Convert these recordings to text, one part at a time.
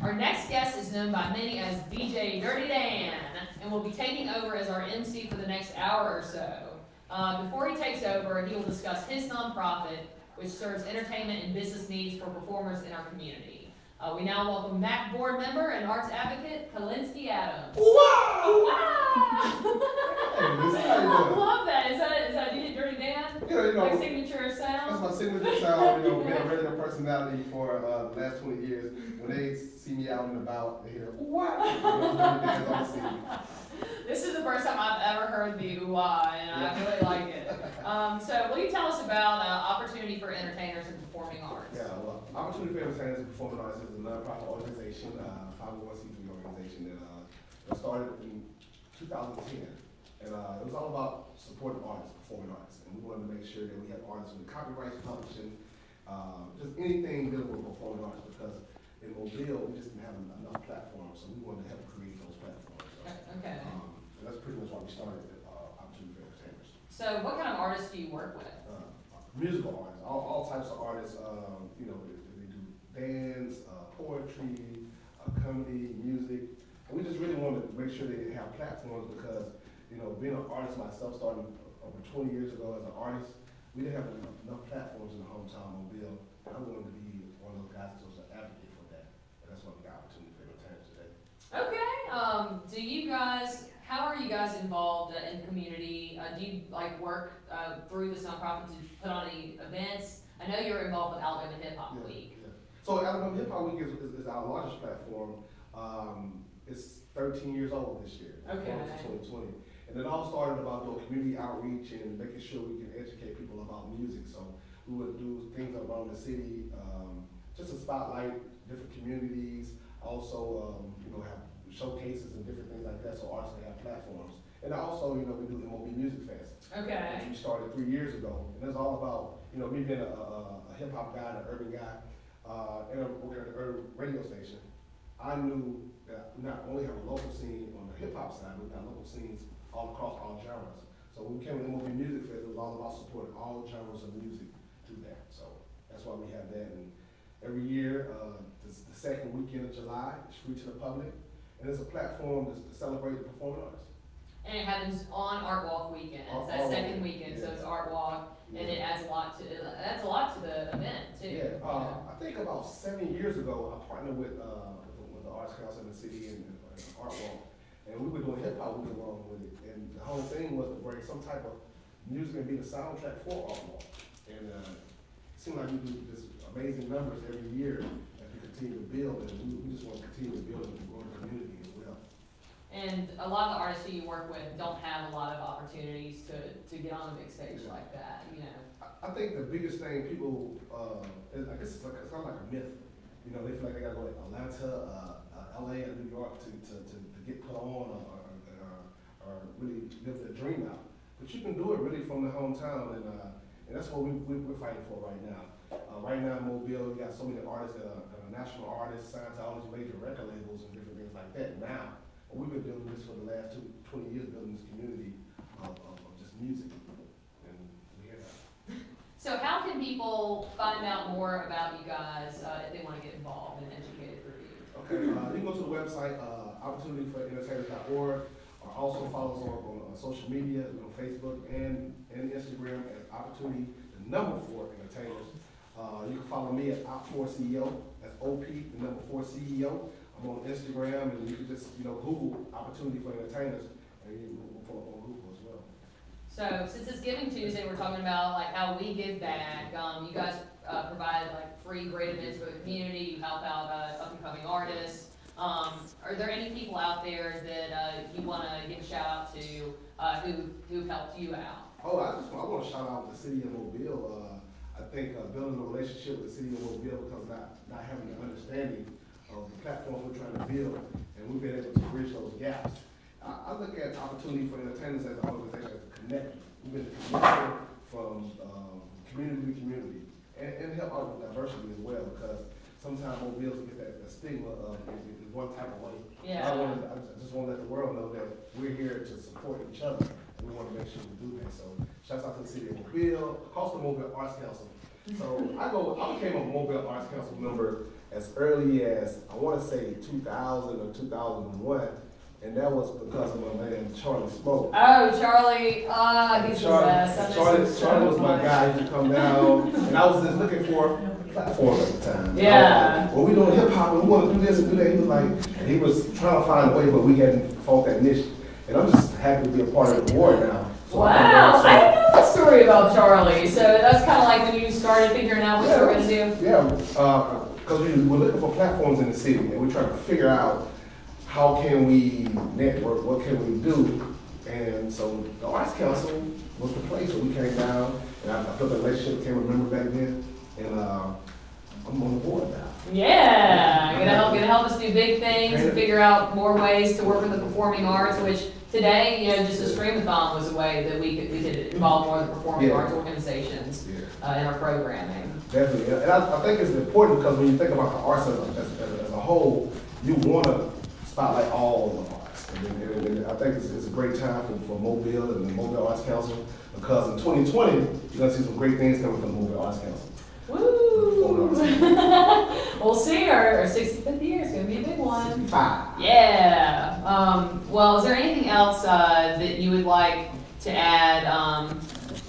Our next guest is known by many as DJ Dirty Dan, and will be taking over as our MC for the next hour or so. Before he takes over, he will discuss his nonprofit, which serves entertainment and business needs for performers in our community. We now welcome MAC board member and arts advocate, Kalinsky Adams. Wow! Wow! I love that. Is that DJ Dirty Dan? Yeah, you know, like signature sound? that's my signature sound. You know, being a radio personality for the last 20 years. When they see me out and about, they hear, wow! This is the first time I've ever heard the ooh-ah, and I really like it. So will you tell us about Opportunity for Entertainers in Performing Arts? Yeah, well, Opportunity for Entertainers in Performing Arts is a nonprofit organization, 501c3 organization that started in 2010. And it was all about supporting artists, performing arts. And we wanted to make sure that we had artists with copyrights, publishing, just anything dealing with performing arts, because in Mobile, we just didn't have enough platforms, so we wanted to help create those platforms. So, okay. And that's pretty much why we started Opportunity for Entertainers. So what kind of artists do you work with? Musical artists, all types of artists. You know, they do dance, poetry, comedy, music. And we just really wanted to make sure they have platforms because, you know, being an artist myself, starting over 20 years ago as an artist, we didn't have enough platforms in the hometown Mobile. I wanted to be one of those guys that was an advocate for that. And that's why we got Opportunity for Entertainers today. Okay. How are you guys involved in community? Do you like work through this nonprofit to put on any events? I know you're involved with Alabama Hip Hop Week. Yeah. So Alabama Hip Hop Week is our largest platform. It's 13 years old this year. Okay. It's 2020. And it all started about doing community outreach and making sure we can educate people about music. So we would do things around the city, just to spotlight different communities. Also, you know, have showcases and different things like that, so artists can have platforms. And also, you know, we do the MOB Music Fest. Okay. Which we started 3 years ago. And it's all about, you know, me being a hip hop guy, an urban guy, and working at an urban radio station. I knew that we not only have a local scene on the hip hop side, but we got local scenes all across all genres. So when we came to the MOB Music Fest, it was all about supporting all genres of music through that. So that's why we have that. And every year, the second weekend of July, it's free to the public. And it's a platform to celebrate the performing arts. And it happens on ArtWalk weekend. It's that second weekend, so it's ArtWalk, and it adds a lot to the event too. Yeah, I think about 7 years ago, I partnered with the Arts Council in the city and ArtWalk, and we were doing hip hop week along with it. And the whole thing was to bring some type of music and be the soundtrack for ArtWalk. And it seemed like we do this amazing numbers every year as we continue to build, and we just want to continue to build and grow the community as well. And a lot of the artists who you work with don't have a lot of opportunities to get on a big stage like that, you know. I think the biggest thing people, I guess it's kind of like a myth. You know, they feel like they got to go to Atlanta, LA, and New York to get put on or really live their dream out. But you can do it really from the hometown, and that's what we're fighting for right now. Right now in Mobile, we got so many artists that are national artists, signed to all these major record labels and different things like that. Now, we've been doing this for the last 20 years, building this community of just music, and we hear that. So how can people find out more about you guys if they want to get involved and educated through you? Okay, you can go to the website, opportunityforentertainers.org, or also follow us on social media, on Facebook and Instagram as Opportunity, the number 4 Entertainers. You can follow me at Op4CEO, that's OP, the number 4 CEO. I'm on Instagram, and you can just, you know, Google Opportunity for Entertainers, and you can pull up on Google as well. So since it's Giving Tuesday, we're talking about like how we give back. You guys provide like free great events for the community. You help out up and coming artists. Are there any people out there that you want to give a shout out to who've helped you out? Oh, I want to shout out the city of Mobile. I think building a relationship with the city of Mobile, because not having an understanding of the platforms we're trying to build, and we've been able to bridge those gaps. I look at Opportunity for Entertainers as an organization as a connector. We've been connected from community to community, and help out with diversity as well, because sometimes Mobiles get that stigma of in one type of way. Yeah. I just want to let the world know that we're here to support each other, and we want to make sure we do that. So shouts out to the city of Mobile, across the Mobile Arts Council. So I became a Mobile Arts Council member as early as, I want to say 2000 or 2001, and that was because of my man Charlie Smoke. Oh, Charlie, he's the best. Charlie was my guy. He used to come down, and I was just looking for a platform at the time. Yeah. Well, we doing hip hop, and we want to do this and do that. He was like, and he was trying to find a way, but we hadn't fought that niche. And I'm just happy to be a part of the board now. So wow, I didn't know that story about Charlie. So that's kind of like when you started figuring out what you were going to do? Yeah, because we're looking for platforms in the city, and we're trying to figure out how can we network, what can we do? And so the Arts Council was the place where we came down, and I built a relationship, became a member back then, and I'm on the board now. Yeah, gonna help us do big things and figure out more ways to work with the performing arts, which today, just a Stream-A-Thon was a way that we could involve more of the performing arts organizations in our programming. Definitely, and I think it's important because when you think about the arts as a whole, you want to spotlight all the arts. And I think it's a great time for Mobile and the Mobile Arts Council, because in 2020, you're going to see some great things coming from the Mobile Arts Council. Woo! We'll see, our 65th year is going to be a big one. 65. Yeah. Well, is there anything else that you would like to add?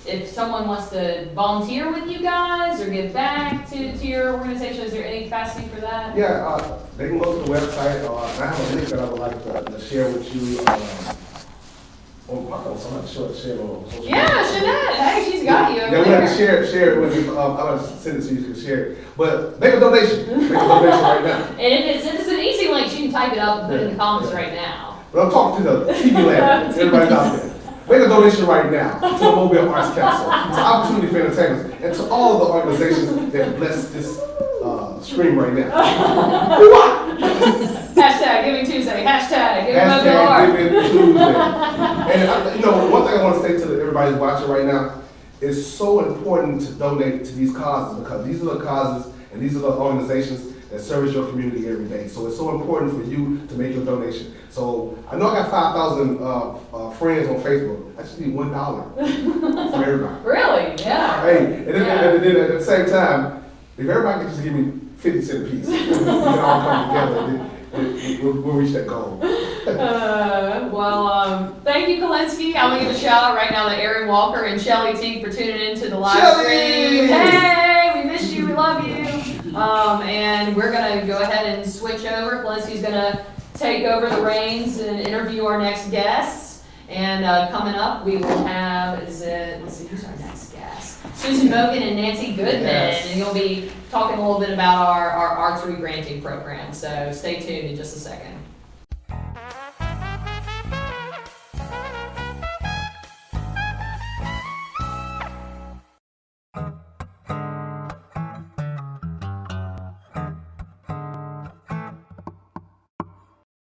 If someone wants to volunteer with you guys or give back to your organization, is there any capacity for that? Yeah, they can go to the website. I have a link that I would like to share with you. On my phone, so I'm not sure to share it on social media. Yeah, Jeanette. Hey, she's got you over we there. have to share it with you. I'll send it to you so you can share it. But make a donation. Make a donation right now. And if it's an easy link, you can type it up and put it in the comments right now. But I'm talking to the TV land. Everybody out there. Make a donation right now to the Mobile Arts Council, to Opportunity for Entertainment, and to all the organizations that bless this stream right now. Hashtag Giving Tuesday. Hashtag Giving Mobile Art. Giving Tuesday. And one thing I want to say to everybody watching right now, it's so important to donate to these causes, because these are the causes and these are the organizations that service your community every day. So it's so important for you to make your donation. So I know I got 5,000 friends on Facebook. I just need $1 for everybody. Really? Yeah. Hey, and then at the same time, if everybody could just give me 50 cents a piece, we can all come together and we'll reach that goal. Thank you, Kalenski. I'm gonna give a shout out right now to Aaron Walker and Shelly Teague for tuning into the live stream. Hey, we missed you. We love you. And we're gonna go ahead and switch over. Kalenski's gonna take over the reins and interview our next guests. And coming up, we will have, let's see, who's our next guest? Susan Mogan and Nancy Goodman. Yes. And you'll be talking a little bit about our archery granting program. So stay tuned in just a second.